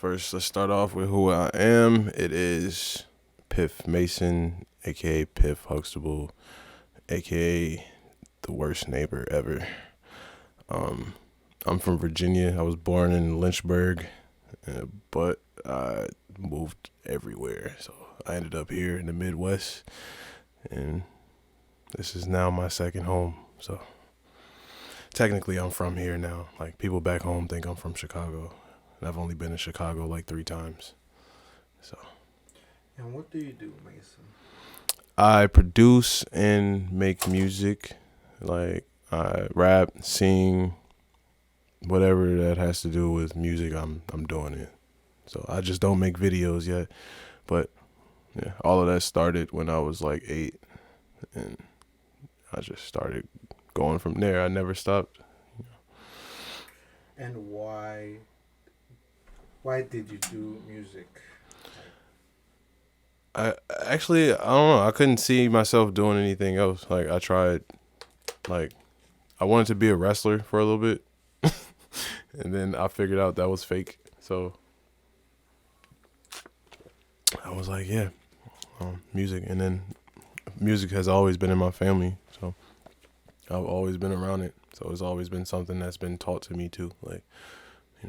let's start off with who I am. It is Piff Mason, aka Piff Huxtable, aka the worst neighbor ever. Um, I'm from Virginia. I was born in Lynchburg, but I moved everywhere. So I ended up here in the Midwest, and this is now my second home. So technically, I'm from here now. Like, people back home think I'm from Chicago, and I've only been in Chicago like 3 times. So And what do you do, Mason? I produce and make music. Like, I rap, sing, whatever that has to do with music. I'm doing it. So I just don't make videos yet, but yeah, all of that started when I was like 8, and I just started going from there. I never stopped. And why did you do music? I actually, I don't know. I couldn't see myself doing anything else. Like, I tried, like, I wanted to be a wrestler for a little bit, and then I figured out that was fake. So I was like, yeah, music. And then music has always been in my family, so I've always been around it. So it's always been something that's been taught to me too. Like,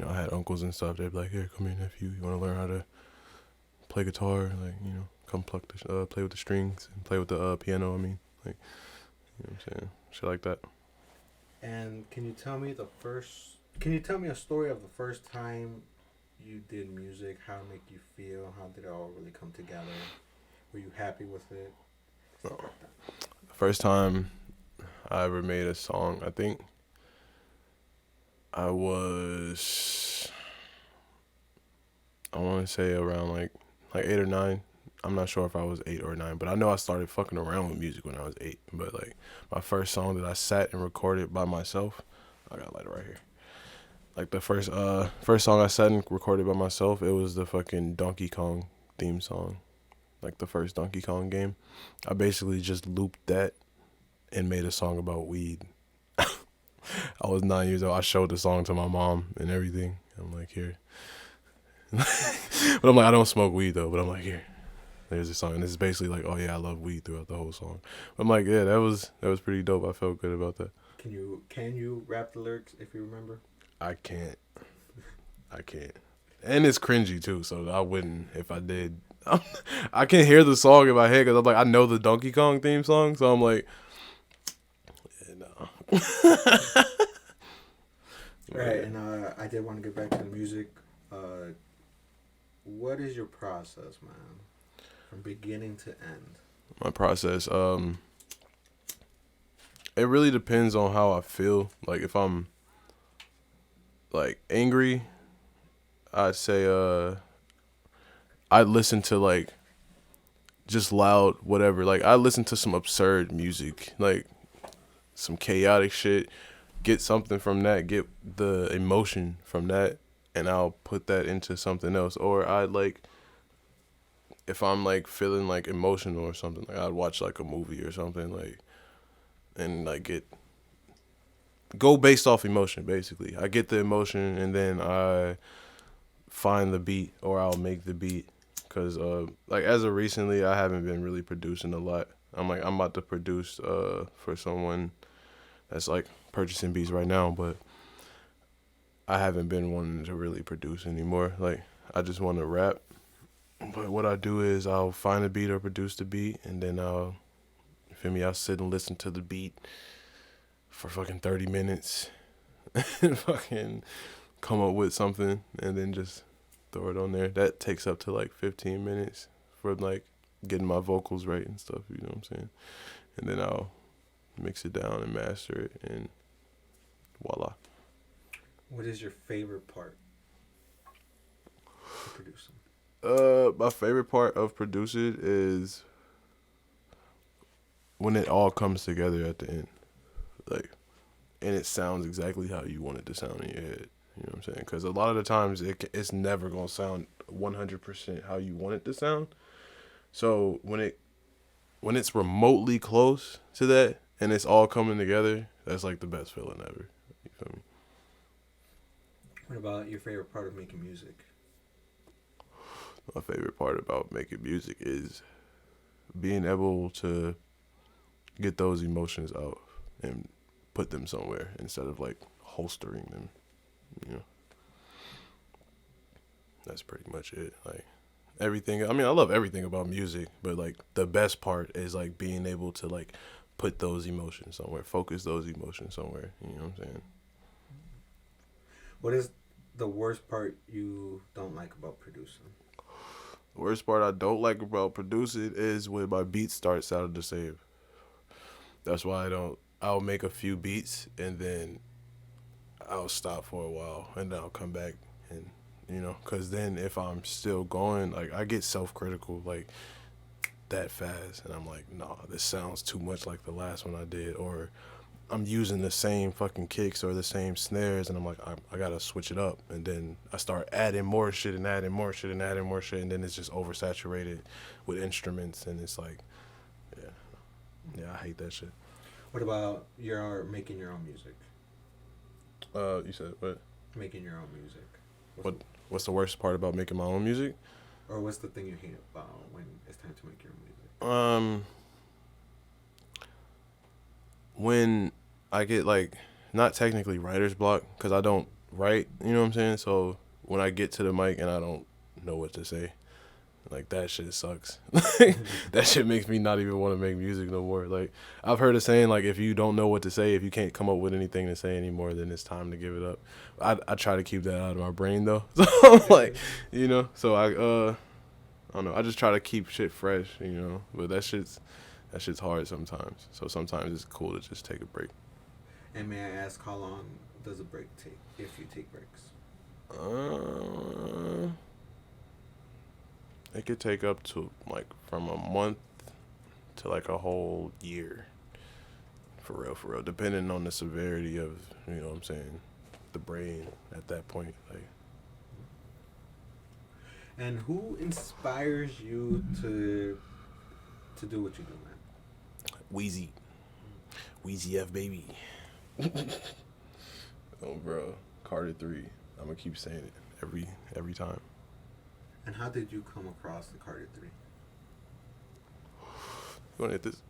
I had uncles and stuff. They'd be like, here, come here, nephew. You want to learn how to play guitar? Like, come play with the strings and play with the piano. I mean, like, what I'm saying? Shit like that. And can you tell me a story of the first time you did music? How it make you feel? How did it all really come together? Were you happy with it? Stuff like that. First time I ever made a song, I think I want to say around like 8 or 9. I'm not sure if I was 8 or 9, but I know I started fucking around with music when I was 8. But like, my first song that I sat and recorded by myself, I got a lighter right here. Like, the first song I sat and recorded by myself, it was the fucking Donkey Kong theme song, like the first Donkey Kong game. I basically just looped that and made a song about weed. I was 9 years old. I showed the song to my mom and everything. I'm like, here. But I'm like, I don't smoke weed though. But I'm like, here, there's a song, and it's basically like, oh yeah, I love weed throughout the whole song. I'm like, yeah, that was pretty dope. I felt good about that. Can you rap the lyrics if you remember? I can't, and it's cringy too. So I wouldn't if I did. I can hear the song in my head because I'm like, I know the Donkey Kong theme song, so I'm like, yeah, no. Right, and I did want to get back to the music. What is your process, man, from beginning to end? My process, it really depends on how I feel. Like, if I'm like angry, I'd say I listen to like just loud whatever. Like, I listen to some absurd music, like some chaotic shit. Get something from that. Get the emotion from that, and I'll put that into something else. Or I'd like, if I'm like feeling like emotional or something, like I'd watch like a movie or something, like, and like go based off emotion. Basically, I get the emotion and then I find the beat, or I'll make the beat. Cause like, as of recently, I haven't been really producing a lot. I'm about to produce for someone that's like purchasing beats right now, but I haven't been wanting to really produce anymore. Like, I just want to rap. But what I do is I'll find a beat or produce the beat, and then I'll sit and listen to the beat for fucking 30 minutes and fucking come up with something, and then just throw it on there. That takes up to like 15 minutes for like getting my vocals right and stuff, you know what I'm saying? And then I'll mix it down and master it, and voila. What is your favorite part of producing? My favorite part of producing is when it all comes together at the end, like, and it sounds exactly how you want it to sound in your head. You know what I'm saying? Because a lot of the times it's never gonna sound 100% how you want it to sound. So when it's remotely close to that and it's all coming together, that's like the best feeling ever. You feel me? What about your favorite part of making music? My favorite part about making music is being able to get those emotions out and put them somewhere instead of like holstering them. You know, that's pretty much it. Like everything. I mean, I love everything about music, but like the best part is like being able to like put those emotions somewhere, focus those emotions somewhere. You know what I'm saying? What is the worst part you don't like about producing? The worst part I don't like about producing is when my beats start sounding the same. That's why I don't. I'll make a few beats and then I'll stop for a while and then I'll come back and cause then if I'm still going, like I get self-critical like that fast and I'm like, nah, this sounds too much like the last one I did, or I'm using the same fucking kicks or the same snares and I'm like, I gotta switch it up, and then I start adding more shit and adding more shit and adding more shit, and then it's just oversaturated with instruments and it's like, yeah, I hate that shit. What about your making your own music? You said what? Making your own music. What's the worst part about making my own music? Or what's the thing you hate about when it's time to make your own music? When I get like not technically writer's block because I don't write, you know what I'm saying? So when I get to the mic and I don't know what to say, like that shit sucks. That shit makes me not even want to make music no more. Like I've heard a saying like if you don't know what to say, if you can't come up with anything to say anymore, then it's time to give it up. I try to keep that out of my brain though. So like, so I don't know. I just try to keep shit fresh, But that shit's hard sometimes. So sometimes it's cool to just take a break. And may I ask, how long does a break take if you take breaks? It could take up to like from a month to like a whole year. For real, depending on the severity of, what I'm saying, the brain at that point. Like. And who inspires you to do what you do, man? Wheezy F baby. Oh, bro, Carter 3. I'm gonna keep saying it every time. And how did you come across the Carter 3? You wanna hit this?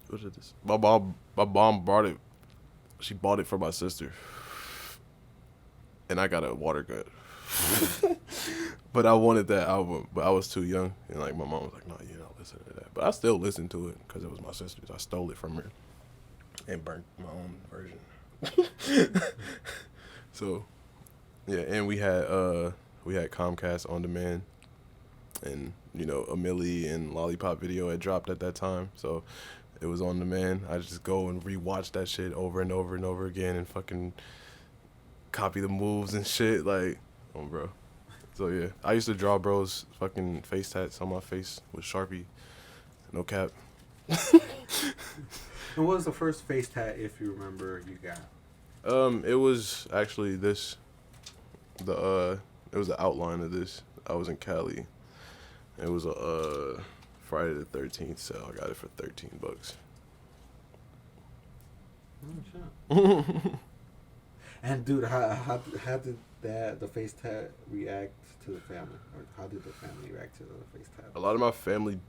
What is this? My mom brought it. She bought it for my sister, and I got a water gun. But I wanted that album, but I was too young, and like my mom was like, "No, you don't listen to that." But I still listened to it because it was my sister's. I stole it from her and burnt my own version. So, yeah, and we had Comcast on demand, and a Millie and Lollipop video had dropped at that time, so it was on demand. I just go and rewatch that shit over and over and over again, and fucking copy the moves and shit, like, oh, bro. So yeah, I used to draw bros fucking face tats on my face with Sharpie, no cap. And what was the first face tat, if you remember, you got? It was actually this. It was the outline of this. I was in Cali. It was a Friday the 13th sale. I got it for $13. Oh shit. And dude, how did the face tat react to the family, or how did the family react to the face tat? A lot of my family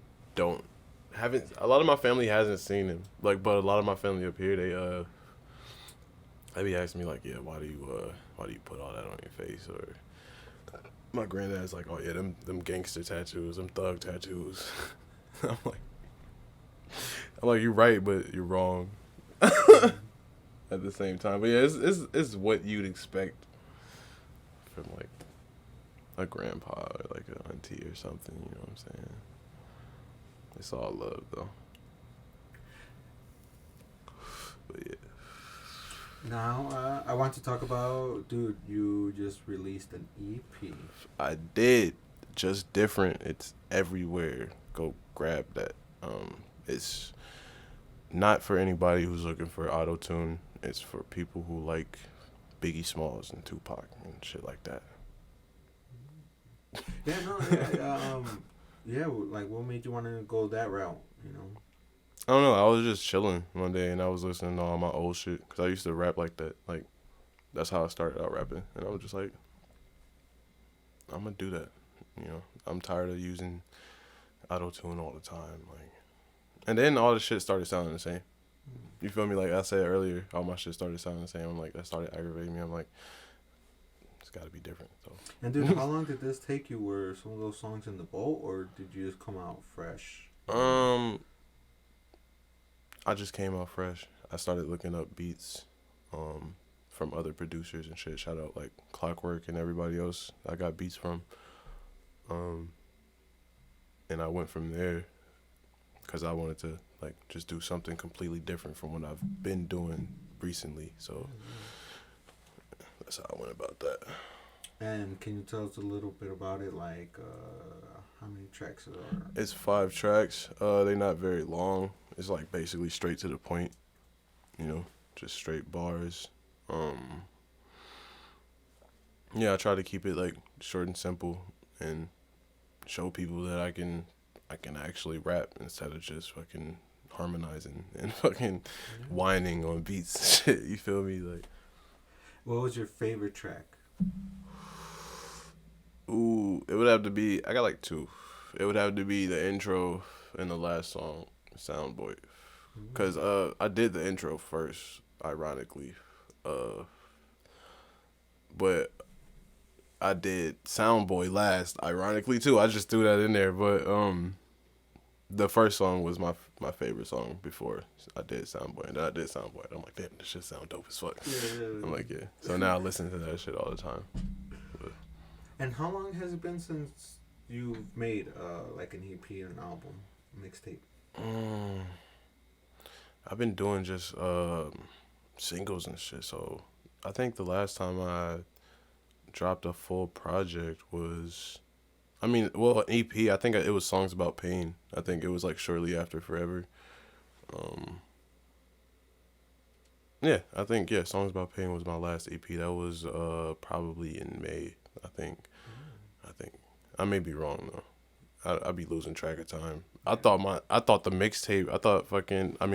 hasn't seen him. Like, but a lot of my family up here, they be asking me like, yeah, why do you put all that on your face? Or my granddad's like, oh yeah, them gangster tattoos, them thug tattoos. I'm like, you're right, but you're wrong. At the same time, but yeah, it's what you'd expect from like a grandpa or like an auntie or something. You know what I'm saying? It's all love though. But yeah. Now I want to talk about, dude. You just released an EP. I did, just different. It's everywhere. Go grab that. It's not for anybody who's looking for auto-tune. It's for people who like Biggie Smalls and Tupac and shit like that. Yeah, yeah. Like, what made you want to go that route? I don't know. I was just chilling one day and I was listening to all my old shit because I used to rap like that. Like, that's how I started out rapping, and I was just like, I'm gonna do that. You know, I'm tired of using auto tune all the time. Like, and then all the shit started sounding the same. You feel me? Like I said earlier, all my shit started sounding the same. I'm like, that started aggravating me. I'm like, it's got to be different. So. And dude, how long did this take you? Were some of those songs in the boat, or did you just come out fresh? I just came out fresh. I started looking up beats, from other producers and shit. Shout out like Clockwork and everybody else I got beats from. And I went from there because I wanted to like just do something completely different from what I've been doing recently. So that's how I went about that. And can you tell us a little bit about it? Like, how many tracks are there? It's 5 tracks. They're not very long. It's like basically straight to the point. You know, just straight bars. Yeah, I try to keep it like short and simple and show people that I can actually rap instead of just fucking harmonizing and fucking whining on beats and shit. You feel me? Like, what was your favorite track? ooh, it would have to be. I got like 2. It would have to be the intro and the last song, Soundboy, because I did the intro first, ironically, but I did Soundboy last, ironically too. I just threw that in there, but the first song was my favorite song before I did Soundboy, and then I did Soundboy. And I'm like, damn, this shit sound dope as fuck. Yeah. I'm like, yeah. So now I listen to that shit all the time. But, And how long has it been since you've made like an EP or an album, mixtape? I've been doing just singles and shit. So I think the last time I dropped a full project was, an EP. I think it was Songs About Pain. I think it was like shortly after Forever. Yeah, I think, Songs About Pain was my last EP. That was probably in May, I think. I may be wrong though. I'd be losing track of time. I thought the mixtape, I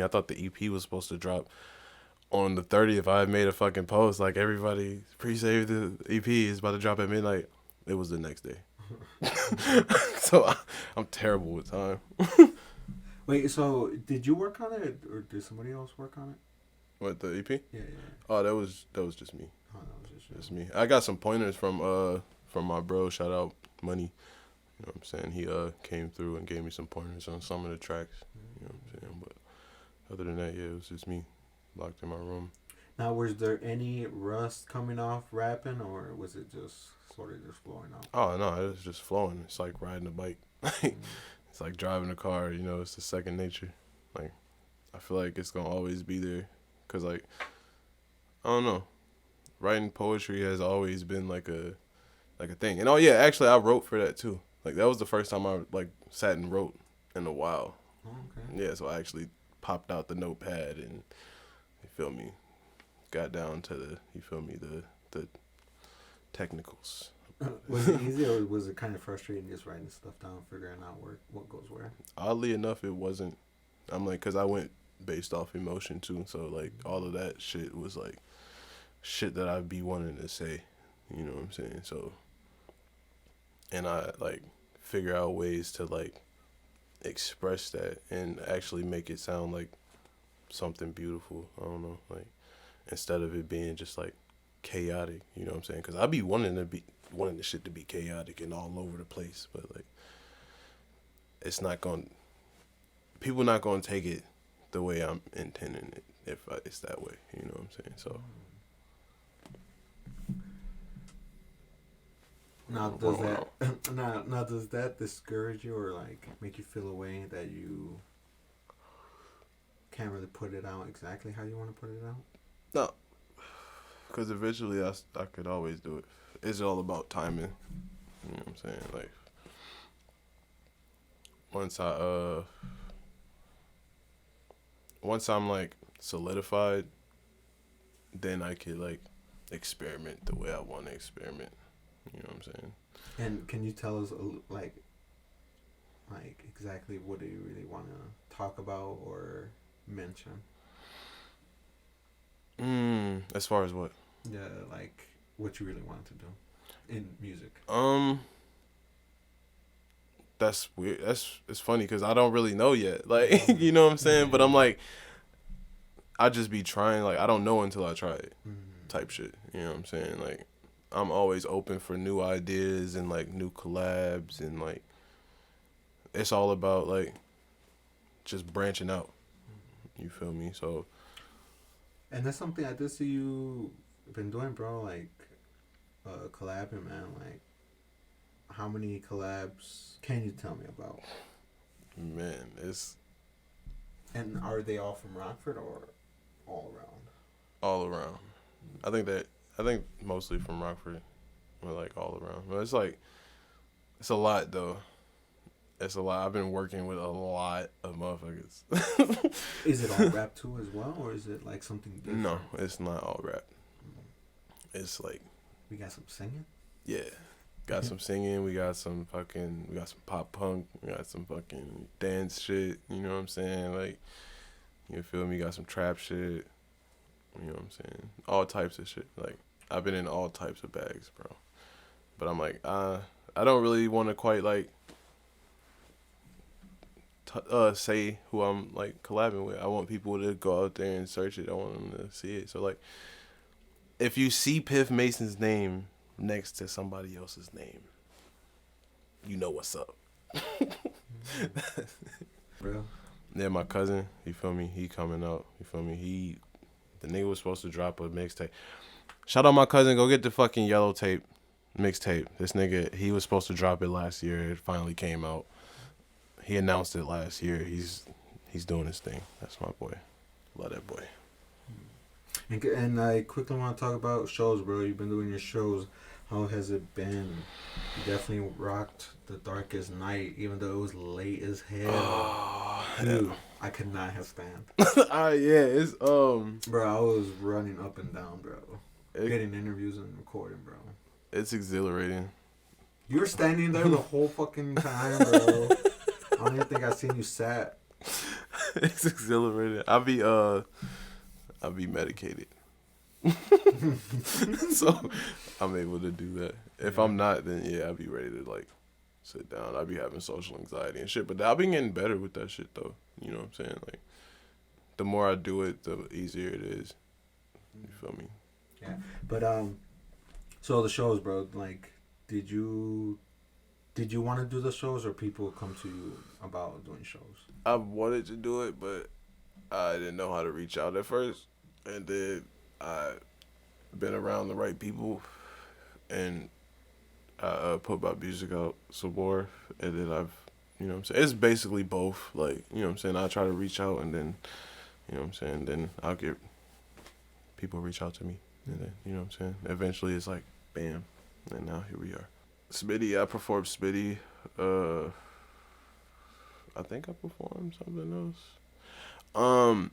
thought the EP was supposed to drop on the 30th. I had made a fucking post like, everybody pre-save the EP is about to drop at midnight. It was the next day. So I'm terrible with time. Wait, so did you work on it, or did somebody else work on it? What, the EP? Yeah. Oh, that was just me. Oh, that was Just me. I got some pointers from my bro. Shout out Money. You know what I'm saying? He came through and gave me some pointers on some of the tracks. You know what I'm saying? But other than that, yeah, it was just me locked in my room. Now, was there any rust coming off rapping, or was it just sort of just flowing out? Oh no, it was just flowing. It's like riding a bike. It's like driving a car. You know, it's the second nature. Like, I feel like it's gonna always be there. Cause like, I don't know, writing poetry has always been like a thing. And actually I wrote for that too. Like, that was the first time I like sat and wrote in a while. Oh, okay. Yeah, so I actually popped out the notepad and, you feel me, got down to the technicals. Was it easy, or was it kind of frustrating just writing stuff down, figuring out what goes where? Oddly enough, it wasn't. I'm like, cause I went based off emotion too. So like, all of that shit was like shit that I'd be wanting to say. You know what I'm saying? So, and I like figure out ways to like express that and actually make it sound like something beautiful. I don't know, like, instead of it being just like chaotic. You know what I'm saying? Cause I be wanting the shit to be chaotic and all over the place, but like, it's not going. People not gonna take it the way I'm intending it if it's that way. You know what I'm saying? So. Now does that now does that discourage you, or like make you feel a way that you can't really put it out exactly how you want to put it out? No, because eventually I could always do it. It's all about timing. You know what I'm saying? Like, once I'm like solidified, then I could like experiment the way I want to experiment. You know what I'm saying? And can you tell us like exactly what do you really want to talk about or mention? As far as what? Yeah, like what you really wanted to do in music. that's weird. It's funny because I don't really know yet. Like, you know what I'm saying? But I'm like, I just be trying. Like, I don't know until I try it, type shit. You know what I'm saying? Like, I'm always open for new ideas and like new collabs and like, it's all about like just branching out. You feel me? So. And that's something I did see you been doing, bro. Like, collabing, man. Like, how many collabs can you tell me about? Man, it's And are they all from Rockford or all around? all around. I think mostly from Rockford, but like all around. But it's like it's a lot though. It's a lot. I've been working with a lot of motherfuckers. Is it all rap too as well, or is it like something different? No, it's not all rap. It's like We got some singing. yeah, got some singing. We got some pop punk. We got some fucking dance shit. You know what I'm saying? Like, you feel me? Got some trap shit. You know what I'm saying? All types of shit. Like, I've been in all types of bags, bro. But I'm like, I don't really want to quite like say who I'm like collabing with. I want people to go out there and search it. I want them to see it. So like, if you see Piff Mason's name next to somebody else's name, you know what's up. Bro. Yeah, my cousin, you feel me? He coming out. You feel me? The nigga was supposed to drop a mixtape. Shout out my cousin. Go get the fucking yellow tape mixtape. This nigga, he was supposed to drop it last year. It finally came out. He announced it last year. He's doing his thing. That's my boy. Love that boy. And I quickly want to talk about shows, bro. You've been doing your shows. How has it been? You definitely rocked The Darkest Night, even though it was late as hell. Oh, Dude, I could not have stand. Yeah, it's Bro, I was running up and down, bro. Getting interviews and recording, bro. It's exhilarating. You were standing there the whole fucking time, bro. I don't even think I seen you sat. It's exhilarating. I'll be medicated. So I'm able to do that. If I'm not, then yeah, I'll be ready to like sit down. I'll be having social anxiety and shit. But I've been getting better with that shit though. You know what I'm saying? Like, the more I do it, the easier it is. You feel me? Yeah. But so the shows, bro, like, did you want to do the shows, or people come to you about doing shows? I wanted to do it, but I didn't know how to reach out at first. And then I been around the right people, and I put my music out some more. And then you know what I'm saying? It's basically both. Like, you know what I'm saying? I try to reach out, and then, you know what I'm saying? Then I'll get people reach out to me. And then, you know what I'm saying? Eventually it's like, bam. And now here we are. Smitty, I performed Smitty. I think I performed something else.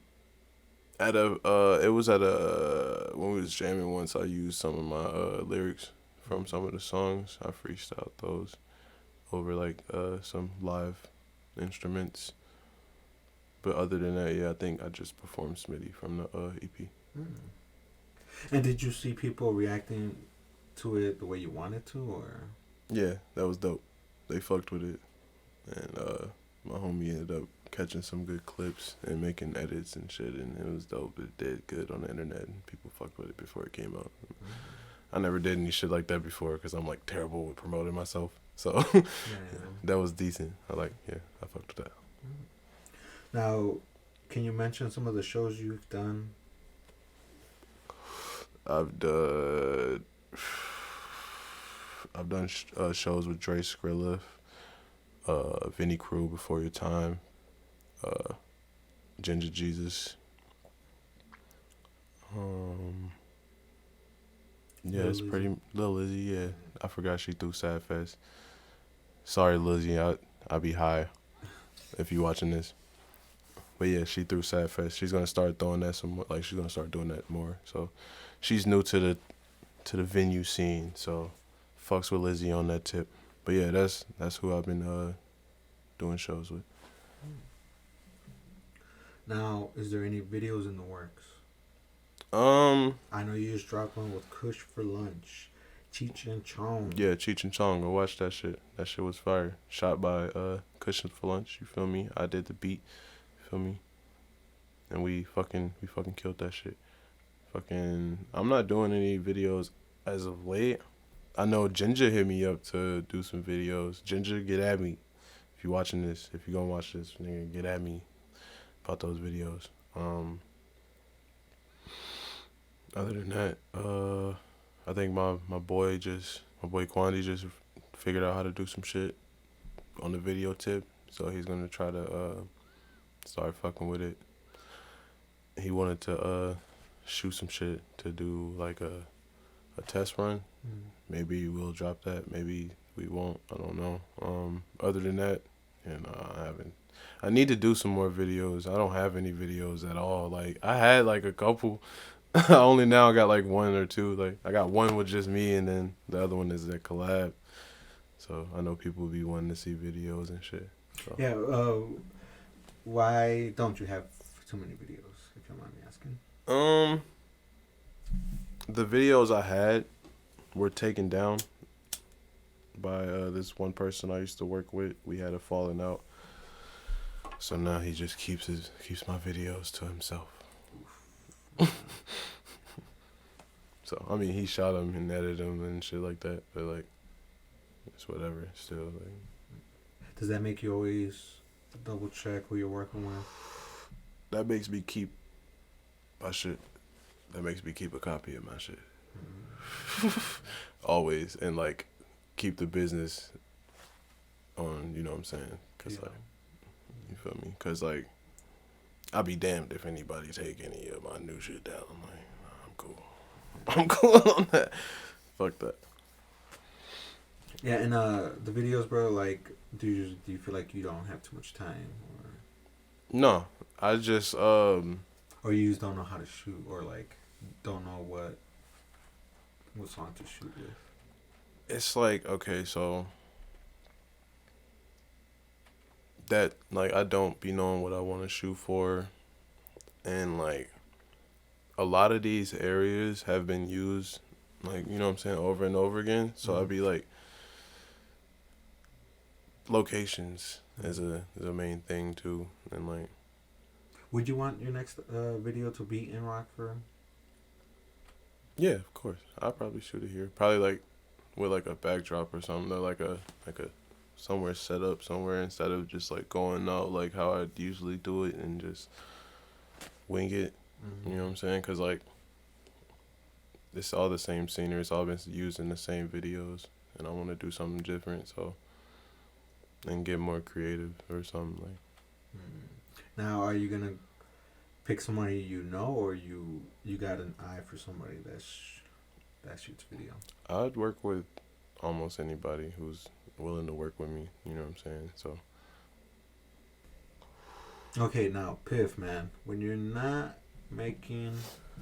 It was at when we was jamming once, I used some of my lyrics from some of the songs. I freestyled those over like some live instruments. But other than that, yeah, I think I just performed Smitty from the EP. And did you see people reacting to it the way you wanted to, or? Yeah, that was dope. They fucked with it, and my homie ended up catching some good clips and making edits and shit, and it was dope. It did good on the internet, and people fucked with it before it came out. I never did any shit like that before because I'm like terrible with promoting myself. So that was decent. I fucked with that. Now, can you mention some of the shows you've done? I've done shows with Dre Skrilla, Vinny Crew, Before Your Time, Ginger Jesus. Yeah, it's pretty Lil Lizzy. Yeah, I forgot she threw Sad Fest. Sorry, Lizzy, I be high if you watching this. But yeah, she threw Sad Fest. She's gonna start throwing that some more. Like, she's gonna start doing that more. So she's new to the venue scene. So fucks with Lizzy on that tip. But yeah, that's who I've been doing shows with. Now, is there any videos in the works? I I know you just dropped one with Kush for Lunch. Cheech and Chong. Yeah, Cheech and Chong. Go watch that shit. That shit was fire. Shot by Cushions for Lunch. You feel me? I did the beat. You feel me? And we fucking killed that shit. Fucking, I'm not doing any videos as of late. I know Ginger hit me up to do some videos. Ginger, get at me. If you watching this, if you gonna watch this, nigga, get at me about those videos. Other than that, I think my boy Quandy just figured out how to do some shit on the video tip. So he's gonna try to start fucking with it. He wanted to shoot some shit to do like a test run. Maybe we'll drop that. Maybe we won't. I don't know. Other than that, I haven't. I need to do some more videos. I don't have any videos at all. Like I had like a couple. I only now got like one or two. Like I got one with just me, and then the other one is that collab. So I know people will be wanting to see videos and shit. So. Yeah. Why don't you have too many videos? If you don't mind me asking. The videos I had were taken down by this one person I used to work with. We had a falling out. So now he just keeps my videos to himself. So I mean, he shot them and edited them and shit like that. But like, it's whatever. Still, like. Does that make you always double check who you're working with? That makes me keep my shit. That makes me keep a copy of my shit. Always. And like keep the business on, you know what I'm saying? Cause like, you feel me? Cause like, I'll be damned if anybody take any of my new shit down. I'm like, nah, I'm cool. I'm cool on that. Fuck that. Yeah, and the videos, bro, like, do you feel like you don't have too much time? Or No. I just, or you just don't know how to shoot, or like, don't know what song to shoot with? It's like, okay, so that, like, I don't be knowing what I want to shoot for. And, like, a lot of these areas have been used, like, you know what I'm saying, over and over again. So I'd be like, locations is a main thing, too. And, like, would you want your next video to be in Rockford? Yeah, of course. I'll probably shoot it here. Probably, like, with, like, a backdrop or something. Or, like a somewhere set up somewhere instead of just, like, going out, like, how I'd usually do it and just wing it. You know what I'm saying? Because, like, it's all the same scenery. It's all been used in the same videos. And I want to do something different, so. And get more creative or something, like. Now, are you going to pick somebody you know, or you got an eye for somebody that shoots video? I'd work with almost anybody who's willing to work with me. You know what I'm saying? So. Okay, now, Piff, man. When you're not making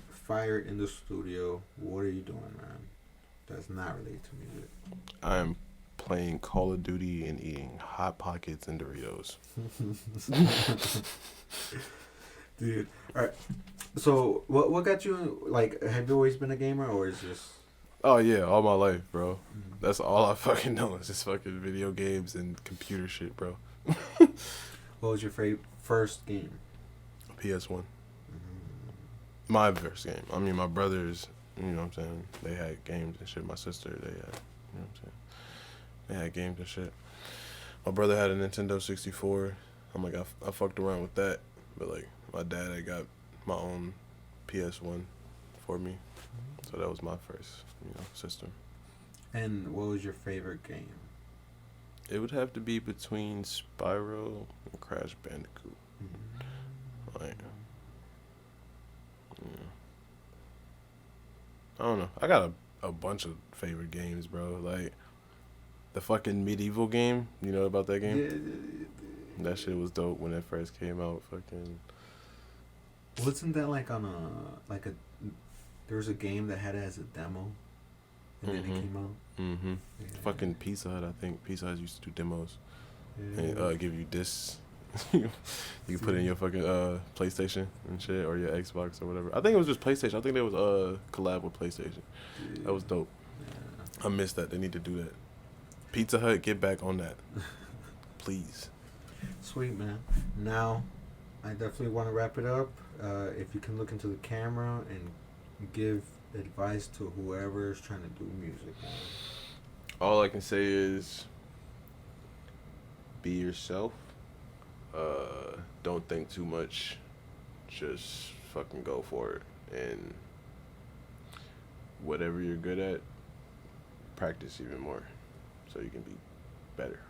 fire in the studio, what are you doing, man? That's not related to music. I'm playing Call of Duty and eating Hot Pockets and Doritos. Dude, all right. So, what got you, like, have you always been a gamer, or is just... Oh, yeah, all my life, bro. That's all I fucking know is just fucking video games and computer shit, bro. What was your first game? PS1. My first game. I mean, my brothers, you know what I'm saying, they had games and shit. My sister, they had, you know what I'm saying, they had games and shit. My brother had a Nintendo 64. I'm like, I fucked around with that. But, like, my dad had got my own PS1 for me. So that was my first, system. And what was your favorite game? It would have to be between Spyro and Crash Bandicoot. Like, I don't know. I got a bunch of favorite games, bro. Like, the fucking medieval game. You know about that game? Yeah. That shit was dope when it first came out. Fucking. Wasn't that like on there was a game that had it as a demo, and then it came out. Yeah. Fucking Pizza Hut, I think. Pizza Hut used to do demos. Yeah. And give you discs. You can put it in your fucking PlayStation and shit, or your Xbox or whatever. I think it was just PlayStation. I think there was a collab with PlayStation. That was dope. I miss that. They need to do that. Pizza Hut, get back on that, please. Sweet, man. Now, I definitely want to wrap it up. If you can look into the camera and give advice to whoever is trying to do music, man. All I can say is be yourself. Don't think too much. Just fucking go for it. And whatever you're good at, practice even more so you can be better.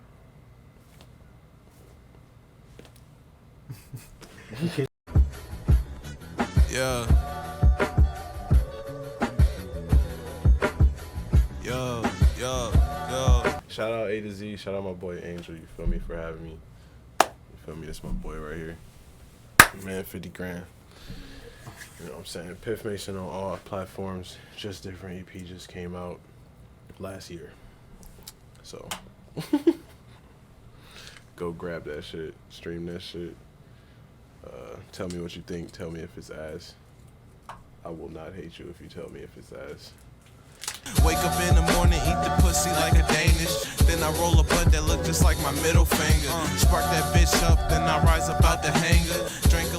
Yeah. Yo. Shout out A to Z. Shout out my boy Angel. You feel me, for having me. You feel me? That's my boy right here. Man, 50 grand. You know what I'm saying? Piff Mason on all platforms. Just Different EP just came out last year. So go grab that shit. Stream that shit. Tell me what you think. Tell me if it's ass. I will not hate you if you tell me if it's ass. Wake up in the morning, eat the pussy like a Danish. Then I roll a bud that look just like my middle finger. Spark that bitch up, then I rise up out the hanger. Drink a